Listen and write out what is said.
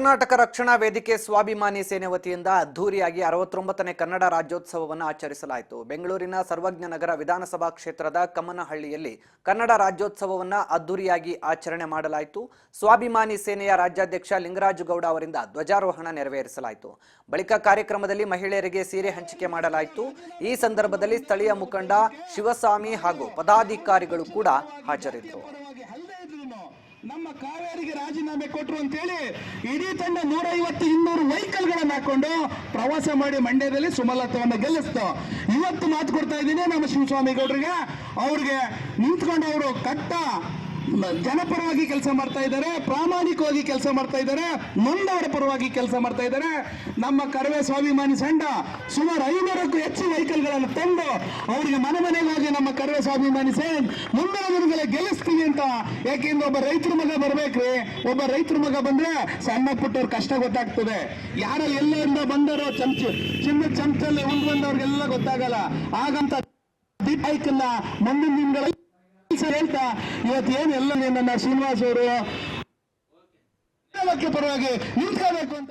ಕರ್ನಾಟಕ ರಕ್ಷಣಾ ವೇದಿಕೆ ಸ್ವಾಭಿಮಾನಿ ಸೇನೆ ವತಿಯಿಂದ ಅದ್ದೂರಿಯಾಗಿ 69ನೇ ಕನ್ನಡ ರಾಜ್ಯೋತ್ಸವವನ್ನು ಆಚರಿಸಲಾಯಿತು. ಬೆಂಗಳೂರಿನ ಸರ್ವಜ್ಞ ನಗರ ವಿಧಾನಸಭಾ ಕ್ಷೇತ್ರದ ಕಮ್ಮನಹಳ್ಳಿಯಲ್ಲಿ ಕನ್ನಡ ರಾಜ್ಯೋತ್ಸವವನ್ನು ಅದ್ದೂರಿಯಾಗಿ ಆಚರಣೆ ಮಾಡಲಾಯಿತು. ಸ್ವಾಭಿಮಾನಿ ಸೇನೆಯ ರಾಜ್ಯಾಧ್ಯಕ್ಷ ಲಿಂಗರಾಜು ಗೌಡ ಅವರಿಂದ ಧ್ವಜಾರೋಹಣ ನೆರವೇರಿಸಲಾಯಿತು. ಬಳಿಕ ಕಾರ್ಯಕ್ರಮದಲ್ಲಿ ಮಹಿಳೆಯರಿಗೆ ಸೀರೆ ಹಂಚಿಕೆ ಮಾಡಲಾಯಿತು. ಈ ಸಂದರ್ಭದಲ್ಲಿ ಸ್ಥಳೀಯ ಮುಖಂಡ ಶಿವಸ್ವಾಮಿ ಹಾಗೂ ಪದಾಧಿಕಾರಿಗಳು ಕೂಡ ಹಾಜರಿದ್ದರು. ನಮ್ಮ ಕಾವೇರಿಗೆ ರಾಜೀನಾಮೆ ಕೊಟ್ಟರು ಅಂತ ಹೇಳಿ ಇಡೀ ತಂಡ 150-200 ವೆಹಿಕಲ್ಗಳನ್ನು ಹಾಕೊಂಡು ಪ್ರವಾಸ ಮಾಡಿ ಮಂಡ್ಯದಲ್ಲಿ ಸುಮಲತವನ್ನ ಗೆಲ್ಲಿಸ್ತು. ಇವತ್ತು ಮಾತು ಕೊಡ್ತಾ ಇದ್ದೀನಿ ನಮ್ಮ ಶಿವಸ್ವಾಮಿ ಗೌಡರಿಗೆ, ಅವ್ರಿಗೆ ನಿಂತ್ಕೊಂಡು ಅವರು ಕಟ್ಟ ಜನಪರವಾಗಿ ಕೆಲಸ ಮಾಡ್ತಾ ಇದ್ದಾರೆ, ಪ್ರಾಮಾಣಿಕವಾಗಿ ಕೆಲಸ ಮಾಡ್ತಾ ಇದ್ದಾರೆ, ನೊಂದವರ ಪರವಾಗಿ ಕೆಲಸ ಮಾಡ್ತಾ ಇದ್ದಾರೆ. ನಮ್ಮ ಕರವೇ ಸ್ವಾಭಿಮಾನಿ ಸಂಘ ಸುಮಾರು 500ಕ್ಕೂ ಹೆಚ್ಚು ವೆಹಿಕಲ್ಗಳನ್ನು ತಂದು ಅವರಿಗೆ ಮನೆ ಮನೆಗಾಗಿ ನಮ್ಮ ಕರವೇ ಸ್ವಾಭಿಮಾನಿ ಸೇನ್ ಮುಂದಿನ ದಿನಗಳ ಗೆಲ್ಲಿಸ್ತೀವಿ ಅಂತ. ಯಾಕೆಂದ್ರೆ ಒಬ್ಬ ರೈತರ ಮಗ ಬರ್ಬೇಕ್ರಿ, ಒಬ್ಬ ರೈತರ ಮಗ ಬಂದ್ರೆ ಸಣ್ಣ ಪುಟ್ಟವ್ರ ಕಷ್ಟ ಗೊತ್ತಾಗ್ತದೆ. ಯಾರು ಎಲ್ಲರಿಂದ ಬಂದರೋ ಚಿನ್ನದ ಚಮಚಲ್ಲಿ ಉಂಡು ಬಂದವ್ರಿಗೆಲ್ಲ ಗೊತ್ತಾಗಲ್ಲ. ಹಾಗಂತ ಬೈಕನ್ನ ಮುಂದಿನ ದಿನಗಳಲ್ಲಿ ಹೇಳ್ತಾ ಇವತ್ತು ಏನೆಲ್ಲ ನನ್ನ ಶ್ರೀನಿವಾಸ್ ಅವರು ಪರವಾಗಿ ನಿಂತ್ಕೋಬೇಕು ಅಂತ